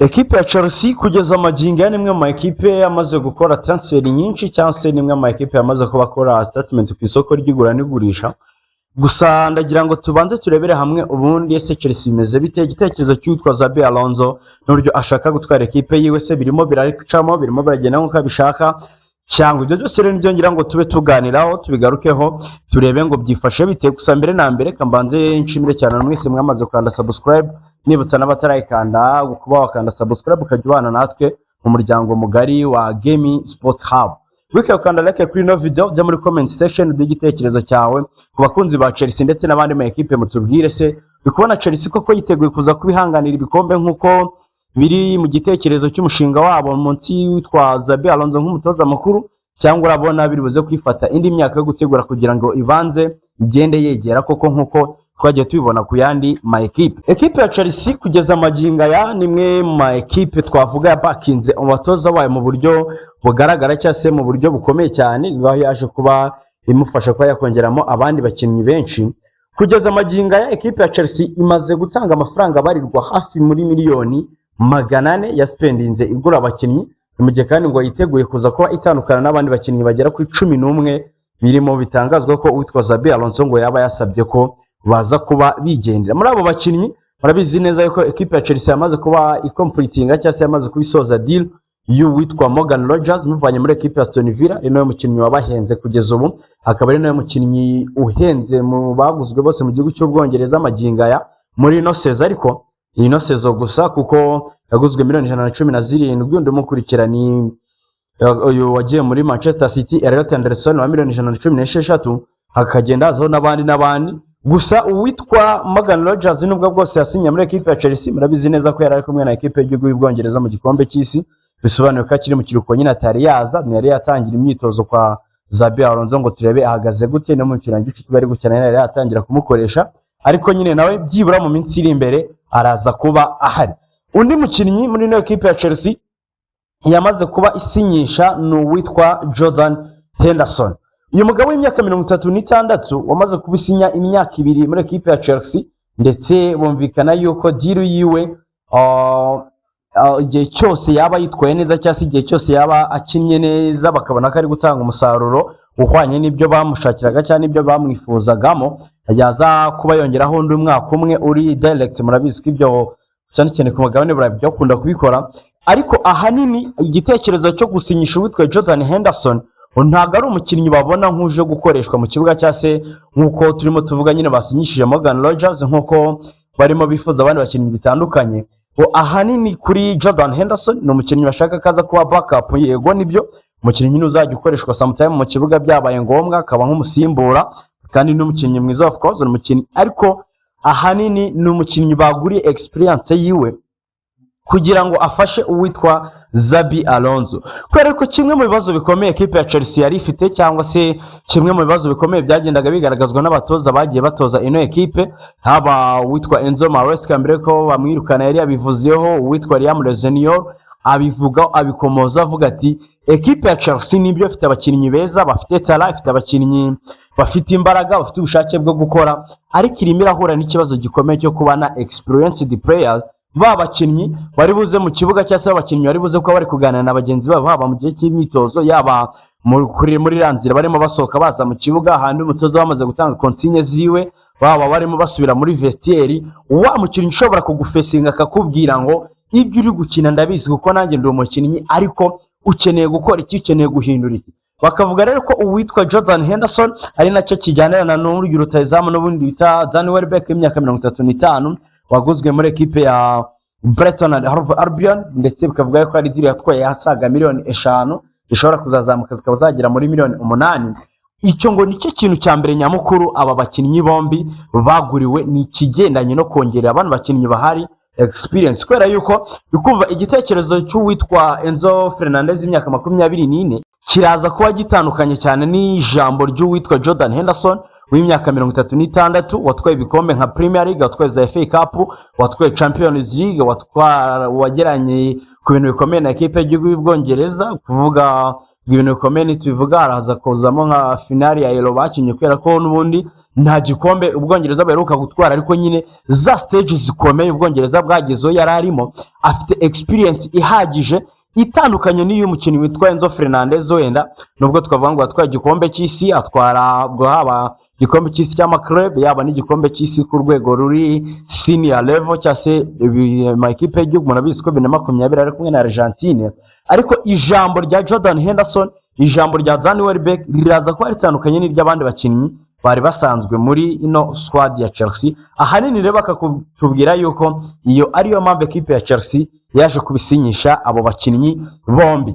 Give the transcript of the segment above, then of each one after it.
Ekipe ya Chelsea kugeza amagingo nimwe mu ekipe yamaze gukora transfer nyinshi cyangwa se nimwe mu ekipe yamaze kuba akora statement ku isoko ry'igura n'igurisha. Gusa ndagira ngo tubanze turebere hamwe ubundi ese Chelsea imeze bite, igitekerezo cy'uwitwa Xabi Alonso n'uburyo ashaka gutwara ekipe yiwe se birimo biracamo, birimo biragenda nk'uko abishaka, cyangwa ibyo byose rero nibyo ngira ngo tube tuganiraho tubigarukeho turebe ngo byifashe bite. Gusa mbere na mbere kambanze nshimire cyane mwese mwamaze kwanda subscribe, nibutsa n'abatarayikanda kuba wakanda subscribe ukajya ubana natwe mu muryango mugari wa Gaming Sport Hub. Wikakanda like kuri no video bya muri comment section d'igitekerezo cyawe ku bakunzi ba Chelsea ndetse n'abandi ma equipe mutubwire se bikubona Chelsea koko yiteguye kuza kubihanganira ibikombe nkuko biri mu gitekerezo cy'umushinga wabo munsi witwa Xabi Alonso nk'umutoza makuru, cyangwa urabona biri buze kwifata indi myaka yo gutegura kugira ngo ibanze igende yegera koko nkuko twagiye tubibona ku yandi ma equipe ya Chelsea kugeza amaginga ya nimwe mu ma equipe twavuga yabakinze umatoza wayo mu buryo bugaragara cyangwa se mu buryo bukomeye cyane, ngaho yaje kuba imufasha kuba yakongeramo abandi bakinnyi benshi. Kugeza amaginga ya equipe ya Chelsea imaze gutanga amafaranga barirwa hafi muri miliyoni 400 ya spendinze igura abakinnyi, mu gihe kandi ngo yiteguye kuza kuba itandukana n'abandi bakinnyi bagera kuri 11 birimo bitangazwa ko uwitwa Xabi Alonso ngo yaba yasabye ko baza kuba bigendera. Muri abo bakinnyi murabizi neza yuko equipe ya Chelsea yamaze kuba icompletinga cyangwa se yamaze kubisoza deal y'uwitwa Morgan Rogers muvanye muri equipe ya Aston Villa. Ino mukinnyi wabahenze kugeza ubu, akaba ari nayo mukinnyi uhenze mu baguzwe bose mu gihugu cy'Ubwongereza amaginga ya muri ino sezo, ariko ino sezo gusa kuko yaguzwe miliyoni 117. Undi umukurikira ni uyu wagiye muri Manchester City Elliot Anderson wa miliyoni 116, hakagenda hazaho n'abandi. Gusa uwitwa Morgan Rogers nubwo bwose yasinye muri equipe ya Chelsea, murabizi neza ko yari ari kumwe na equipe y'igihugu y'Ubwongereza mu gikombe cy'isi, bisobanuye ko akiri mu kiruhuko nyine atari yaza, yari yatangira imyitozo kwa Xabi Alonso ngo turebe ahagaze gute no mu kirango cy'uko bari gukina, yari yatangira kumukoresha, ariko nyine nawe byibura mu minsi iri imbere araza kuba ahari. Undi mukinnyi muri no equipe ya Chelsea yamaze kuba isinyisha ni uwitwa Jordan Henderson. Uyu mugabo w'imyaka 36 wamaze kubisinya imyaka 2 muri equipe ya Chelsea, ndetse bumvikana yuko deal yiwe igihe cyose yaba yitwaye neza cyangwa se igihe cyose yaba akinnye neza bakabona ko ari gutanga umusaruro uhwanye n'ibyo bamushakiraga cyane ibyo bamwifuzagamo, yaza kuba yongeraho undi mwaka umwe uri direct. Murabizi ko ibyo cyane ku mugabane burayi byakunda kubikora, ariko ahanini igitekerezo cyo gusinyisha uwitwa Jordan Henderson ntago ari umukinnyi babona nk'uje gukoreshwa mu kibuga cyangwa se nk'uko turimo tuvuga nyine basinyishije Morgan Rogers nk'uko barimo bifuza abandi bakinnyi bitandukanye. Ahanini kuri Jordan Henderson ni umukinnyi bashaka kaza kuba backup, yego nibyo umukinnyi nyine uzajya ukoreshwa sometime mu kibuga byabaye ngombwa akaba nk'umusimbura, kandi n'umukinnyi mwiza of course umukinnyi, ariko ahanini ni umukinnyi baguriye experience yiwe kugira ngo afashe uwitwa Xabi Alonso. Kubera ko kimwe mu bibazo bikomeye equipe ya Chelsea yari ifite, cyangwa se kimwe mu bibazo bikomeye byagendaga bigaragazwa n'abatoza bagiye batoza ino equipe, haba uwitwa Enzo Maresca mbere ko bamwirukana yari yabivuzeho, uwitwa Liam Rossenior abivuga abikomoza avuga ati equipe ya Chelsea nibyo ifite abakinnyi beza, bafite talent, ifite abakinnyi bafite imbaraga, bafite ubushake bwo gukora, ariko irimo irahura n'ikibazo gikomeye cyo kubana experienced players babakinnyi bari buze mu kibuga cyangwa se abakinnyi bari buze ko bari kuganira na bagenzi babo haba mu gihe cy'imyitozo yaba muri ranzira barimo basohoka baza mu kibuga, handi umutoza bamaze gutanga consigne ziwe baba barimo basubira muri vestiaire, wa mukinnyi ushobora kugufesinga akakubwira ngo ibyo uri gukina ndabizi kuko nanjye ndi umukinnyi, ariko ukeneye gukora iki, ukeneye guhindura iki. Bakavuga rero ko uwitwa Jordan Henderson ari nacyo kijyanirana n'uburyo rutayizamu n'ubundi bita Danny Welbeck imyaka 35 waguzwe muri equipe ya Brighton and Hove Albion, ndetse bikavuga ko ari deal yatwaye hasaga miliyoni 5 ishobora kuzazamuka zikaba zagira muri miliyoni 8. Icyo ngo nicyo kintu cya mbere nyamukuru aba bakinnyi bombi baguriwe, ni kigendanye no kongerera abantu bakinnyi bahari experience, kubera yuko bikumva igitekerezo cy'uwitwa Enzo Fernandez imyaka 24 kiraza kuba gitandukanye cyane n'ijambo ry'uwitwa Jordan Henderson w'imyaka 36 watwaye ibikombe nka Premier League, watwaye za FA Cup, watwaye Champions League, wageranye ku bintu bikomeye na equipe y'igihugu y'Ubwongereza, kuvuga ibintu bikomeye nitubivuga haraza kuzamo nka finali ya Euro bakinnye kubera ko n'ubundi nta gikombe ubwongereza baheruka gutwara ariko nyine za stage zikomeye ubwongereza bwagezeho yari arimo afite experience ihagije itandukanye n'iyo umukinnyi witwa Enzo Fernandez wenda nubwo twavuga ngo atwaye igikombe cy'isi atwara bwo haba igikombe cy'isi cy'amaklub yaba n'igikombe cy'isi ku rwego ruri senior level cyangwa se amakipe y'igihugu murabizi ko 2020 ari kumwe na Argentine ariko ijambo rya Jordan Henderson ijambo rya Danny Welbeck riraza kuba ritandukanye n'iry'abandi bakinnyi bari basanzwe muri ino squad ya Chelsea ahanini rero bakakubwira yuko iyo ariyo mpamvu equipe ya Chelsea yaje kubisinyisha abo bakinnyi bombi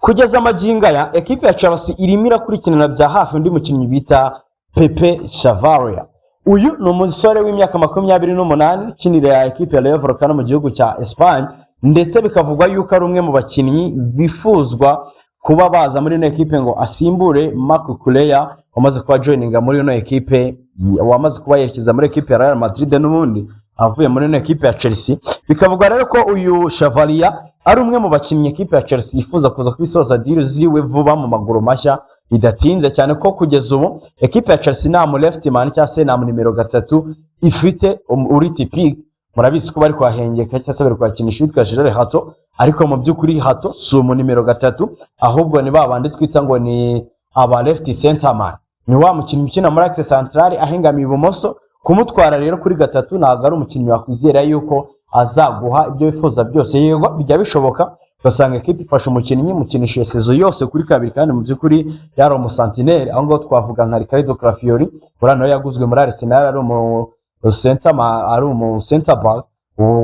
kugeza amaginga ya equipe ya Chelsea irimo irakurikirana bya hafi undi mukinnyi bita Pepe Chavaria uyu ni umusore w'imyaka 28 ukinira ya equipe ya Rayo Vallecano mu gihugu cya Espagne ndetse bikavugwa yuko ari umwe mu bakinnyi bifuzwa kuba baza muri ino equipe ngo asimbure Marco Curea wamaze kuba joininga muri ino equipe wamaze kuba yerekeza muri equipe ya Real Madrid n'ubundi avuye muri ino equipe ya Chelsea bikavugwa rero ko uyu Chavaria ari umwe mu bakinnyi equipe ya Chelsea yifuza kuza kubisoza deal ziwe vuba mu maguru mashya bidatinze cyane ko kugeza ubu equipe ya Chelsea nta mu left man cyangwa se nta mu nimero 3 ifite uri typique murabizi ko bari kwahengeka cyangwa se bari kwakinisha witwa Gerard Hato ariko mu by'ukuri Hato si mu nimero 3 ahubwo ni babandi twita ngo ni aba left center man ni wa mukinnyi ukina muri axe centrale ahengamiye ibumoso kumutwara rero kuri 3 ntabwo ari umukinnyi wakwizera yuko azaguha ibyo wifuza byose yego bijya bishoboka basanga equipe ifasha umukinnyi mukinisha sezo yose kuri kabiri kandi mu by'ukuri yari umusentinelle aho ngo twavuga nka Ricardo Calafiori burano yaguzwe muri Arsenal ari mu center back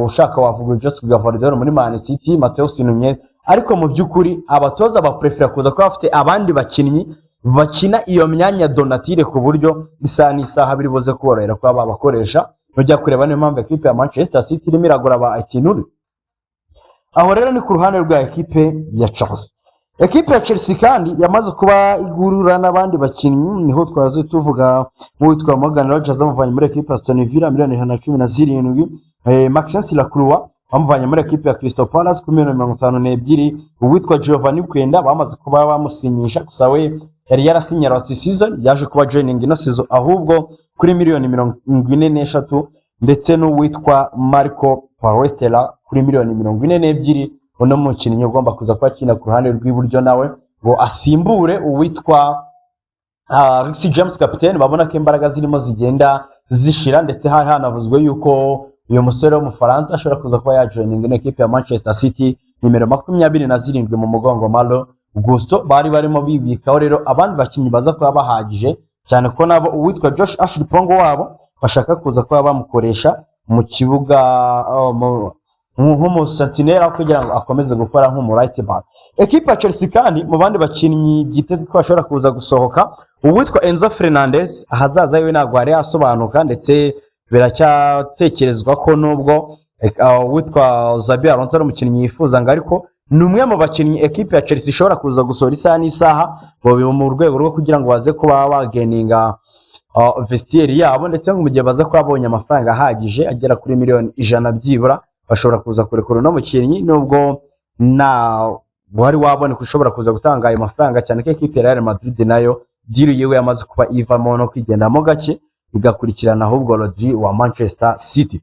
ushaka wavuga Joseph Gavardero muri Man City Matteo Sinunye ariko mu by'ukuri abatoza baprefera kuza ko bafite abandi bakinnyi bakina iyo myanya donatire ku buryo isa n'isaha biri boze kuborohera kwa babakoresha nujya kureba niyo mpamvu equipe ya Manchester City irimo iragura ba Itinuri aho rero ni ku ruhande rwa equipe ya Chelsea equipe ya Chelsea kandi yamaze kuba igurura n'abandi bakinnyi niho twaze tuvuga witwa Morgan Rogers amuvanye muri equipe ya Aston Villa miliyoni 117 Maxence Lacroix bamuvanye muri equipe ya Crystal Palace kuri miliyoni 52 uwitwa Giovanni Kwenda bamaze kuba bamusinyisha gusa we yari yarasinye last season yaje kuba joining ino season ahubwo kuri miliyoni 43 ndetse n'uwitwa Marco Pavestela kuri miliyoni 42 uno mukinnyi ugomba kuza kuba kina ku ruhande rw'iburyo nawe ngo asimbure uwitwa Reece James capitaine babona ko imbaraga zirimo zigenda zishira ndetse hari hanavuzwe yuko uyu musore w'umufaransa ashobora kuza kuba yajoining ino equipe ya Manchester City nimero 27 mu mugongo Malo Gusto bari barimo bibikaho rero abandi bakinnyi baza kuba bahagije cyane ko nabo uwitwa Josh Ashley Pongo wabo bashaka kuza kuba bamukoresha mu kibuga nk'umusentinelle kugira ngo akomeze gukora nk'umu right back equipe ya Chelsea kandi mu bandi bakinnyi giteze ko bashobora kuza gusohoka uwitwa Enzo Fernandez ahazaza yiwe ntabwo hari asobanuka ndetse biracyatekerezwa ko nubwo uwitwa Xabi Alonso ari umukinnyi yifuza ngo ariko ni umwe mu bakinnyi equipe ya Chelsea ishobora kuza gusohora isaha n'isaha mu rwego rwo kugira ngo baze kuba bageninga vestiaire yabo ndetse mu gihe baza kuba babonye amafaranga ahagije agera kuri miliyoni 100 byibura bashobora kuza kurekura no mukinnyi nubwo na wari wabone kushobora kuza gutanga ayo mafaranga cyane ko equipe ya Real Madrid nayo deal yewe yamaze kuba ivamo no kwigendamo gake igakurikirana ahubwo Rodri wa Manchester City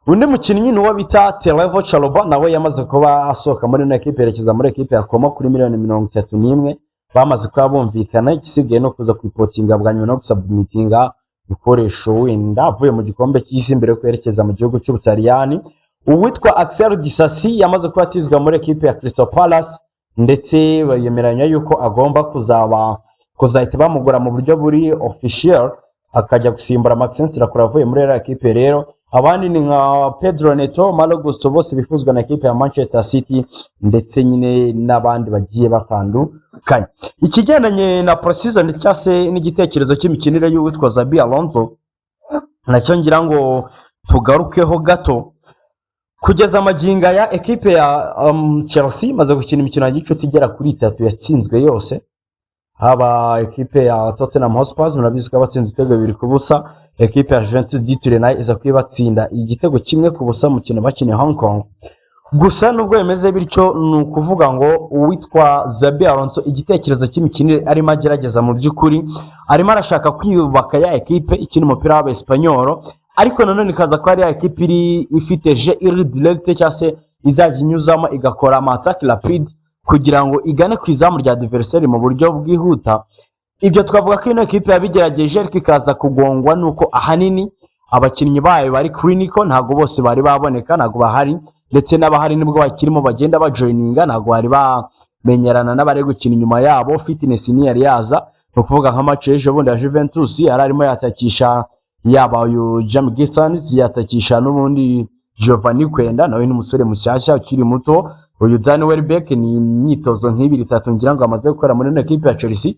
undi mukinnyi ni uwo bita Televo Chaloba nawe yamaze kuba asohoka muri ino equipe yerekeza muri equipe ya Como kuri miliyoni 31 bamaze kuba bumvikana igisigaye no kuza kwipotinga bwa nyuma no gusubmitinga ibikoresho wenda avuye mu gikombe cy'isi mbere yo kwerekeza mu gihugu cy'Ubutaliyani uwitwa Axel Disasi yamaze kuba atizwa muri equipe ya Crystal Palace ndetse bayemeranya yuko agomba kuzahita bamugura mu buryo buri official akajya gusimbura Maxence Lacroix avuye muri iriya equipe rero abandi ni nka Pedro Neto Malo Gusto bose bifuzwa na equipe ya Manchester City ndetse nyine n'abandi bagiye batandukanye ikigendanye na precision cyase n'igitekerezo cy'imikinire y'uwitwa Xabi Alonso nacyo ngira ngo tugarukeho gato kugeza amaginga ya equipe ya Chelsea maze gukina imikino y'igicuti igera kuri 3 yatsinzwe yose haba equipe ya Tottenham Hotspur murabizi ko batsinze ibitego 2-0 equipe ya Juventus de Turin iza kwibatsinda igitego kimwe ku busa mu kino bakine Hong Kong gusa nubwo bimeze bityo ni ukuvuga ngo uwitwa Xabi Alonso igitekerezo cy'imikinire arimo agerageza mu by'ukuri arimo arashaka kwiyubaka ya ekipe ikina umupira w'Abespanyol, ariko nanone ikaza ko ari ya ekipe ifite je iri direct cyangwa se izajya inyuzamo igakora amatake rapide kugira ngo igane ku izamu rya adversaire mu buryo bwihuta. Ibyo twavuga ko ino ekipe yabigerageje ariko ikaza kugongwa nuko ahanini abakinnyi bayo bari clinical, ntabwo bose bari baboneka, ntabwo bahari, ndetse n'abahari nibwo bakirimo bagenda bajoininga, ntabwo bari bamenyerana n'abari gukina inyuma yabo, fitness ni yari yaza. Ni ukuvuga nka match ejo bundi ya Juventus yari arimo yatakisha yaba uyu Jamie Gibson, yatakisha n'ubundi Giovanni Kwenda nawe ni umusore mushyashya ukiri muto. Uyu Danny Welbeck ni imyitozo nk'ibiri itatu ngira ngo amaze gukora muri ekipe ya Chelsea.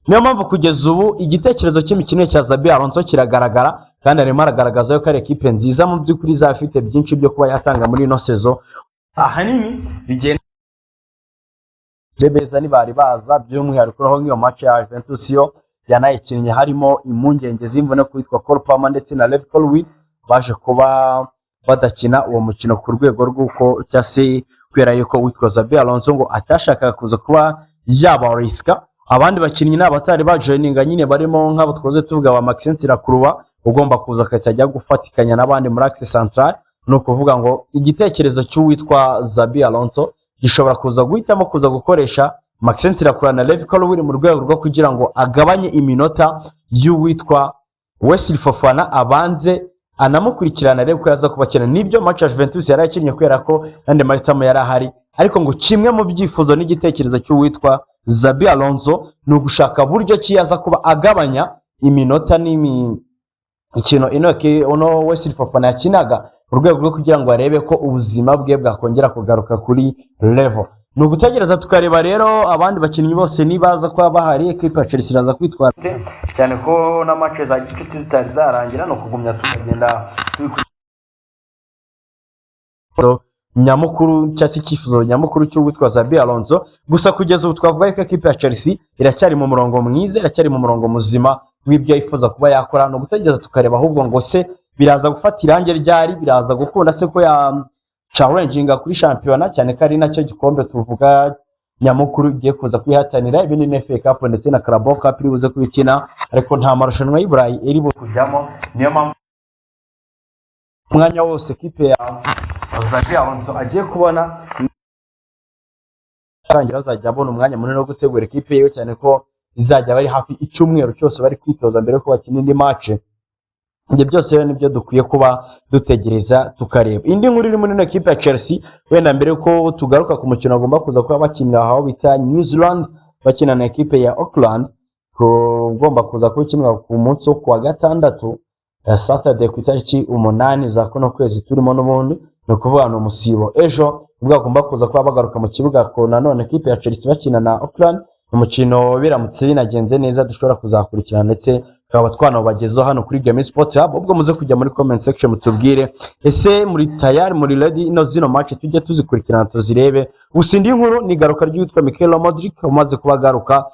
Niyo mpamvu kugeza ubu igitekerezo cy'imikinire cya Xabi Alonso kiragaragara, kandi arimo aragaragaza ko ari ekipe nziza mu by'ukuri izafite byinshi byo kuba yatanga muri ino sezo. Ahanini bigenda beza ntibari baza, by'umwihariko aho nk'iyo match ya Juventus yo yanayikinnye harimo impungenge z'imvune kwitwa Cole Palmer ndetse na Levi Colwill baje kuba badakina uwo mukino ku rwego rw'uko cyase kubera yuko witwa Xabi Alonso ngo atashakaga kuza kuba yaba riska. Abandi bakinnyi n'abatari bajoininga nyine barimo nk'abo twoze tuvuga wa Maxence Lacroix ugomba kuza akajya gufatikanya n'abandi muri Axe Central. No kuvuga ngo igitekerezo cy'uwitwa Xabi Alonso gishobora kuza guhitamo kuza gukoresha Maxence Lacroix na Levi Colwill mu rwego rwo kugira ngo agabanye iminota y'uwitwa Wesley Fofana, abanze anamukurikirana arebe ko yaza kubakina. Nibyo match ya Juventus yari yakinnye kubera ko nande mahitamo yari ahari, ariko ngo kimwe mu byifuzo n'igitekerezo cy'uwitwa Xabi Alonso ni ugushaka buryo ki yaza kuba agabanya iminota ikintu ino Wesley Fofana yakinaga mu rwego rwo kugira ngo arebe ko ubuzima bwe bwakongera kugaruka kuri level. Ni ugutegereza tukareba rero abandi bakinnyi bose nibaza ko bahari, equipe ya Chelsea iraza kwitwara cyane ko na match za gicuti zitari zarangira, no kugumya tukagenda nyamukuru cyase ikifuzo nyamukuru cy'uwitwa Xabi Alonso. Gusa kugeza ubu twavuga ko equipe ya Chelsea iracyari mu murongo mwiza, iracyari mu murongo muzima w'ibyo yifuza kuba yakora. No gutegereza tukareba ahubwo ngo se biraza gufata irange ryari, biraza gukunda se ko ya challenginga kuri shampiyona, cyane ko ari nacyo gikombe tuvuga nyamukuru igiye kuza kwihatanira. Ibindi ni FA Cup ndetse na Carabao Cup iri buze kubikina, ariko nta marushanwa y'Iburayi iri buze kujyamo. Niyo mpamvu umwanya wose equipe ya Xabi Alonso agiye kubona arangira azajya abona umwanya munini wo gutegura equipe ye, cyane ko izajya bari hafi icyumweru cyose bari kwitoza mbere ko bakina indi match. Ibyo byose rero nibyo dukwiye kuba dutegereza tukareba. Indi nkuru iri muri equipe ya Chelsea, wenda mbere ko tugaruka ku mukino agomba kuza kuba bakinira aho bita New Zealand bakina na equipe ya Auckland, ko ugomba kuza kukinira ku munsi wo kuwa gatandatu ya Saturday ku itariki 8 za kuno kwezi turimo n'ubundi. No kuvuga no musibo ejo ubwo agomba kuza kuba bagaruka mu kibuga ko nanone equipe ya Chelsea bakina na Auckland. Umukino biramutse binagenze neza dushobora kuzakurikirana ndetse tukaba twanabagezaho hano kuri Game Sport Hub. Ubwo muze kujya muri comment section mutubwire ese muri tayari muri ready ino zino match tujye tuzikurikirana tuzirebe. Usindi nkuru ni garuka ry'utwa Mikel Modric umaze kuba garuka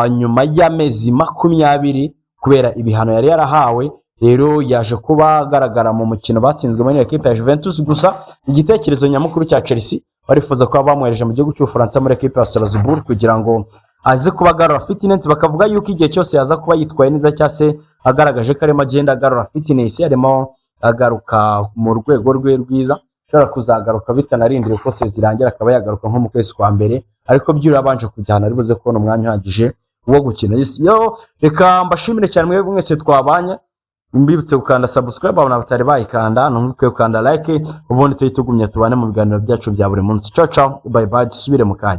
nyuma y'amezi 20 kubera ibihano yari yarahawe. Rero yaje kuba agaragara mu mukino batsinzwe muri equipe ya Juventus. Gusa igitekerezo nyamukuru cya Chelsea barifuza ko bamwereje mu gihugu cy'Ubufaransa muri equipe ya Strasbourg kugira ngo aze kuba agarura fitness. Bakavuga yuko igihe cyose yaza kuba yitwaye neza cyase agaragaje ko arimo agenda agarura fitness, arimo agaruka mu rwego rwe rwiza, ashobora kuzagaruka bitanarindira ko se zirangira akaba yagaruka nko mu kwezi kwa mbere, ariko byura abanje kujyana ari buze kubona umwanya uhagije wo gukina. Yo reka mbashimire cyane mwebwe mwese twabanye, mbibutse gukanda subscribe abana batari bayikanda, ntumbuke gukanda like, ubundi tugumye tubane mu biganiro byacu bya buri munsi. Ciao ciao, bye bye, dusubire mu kanya.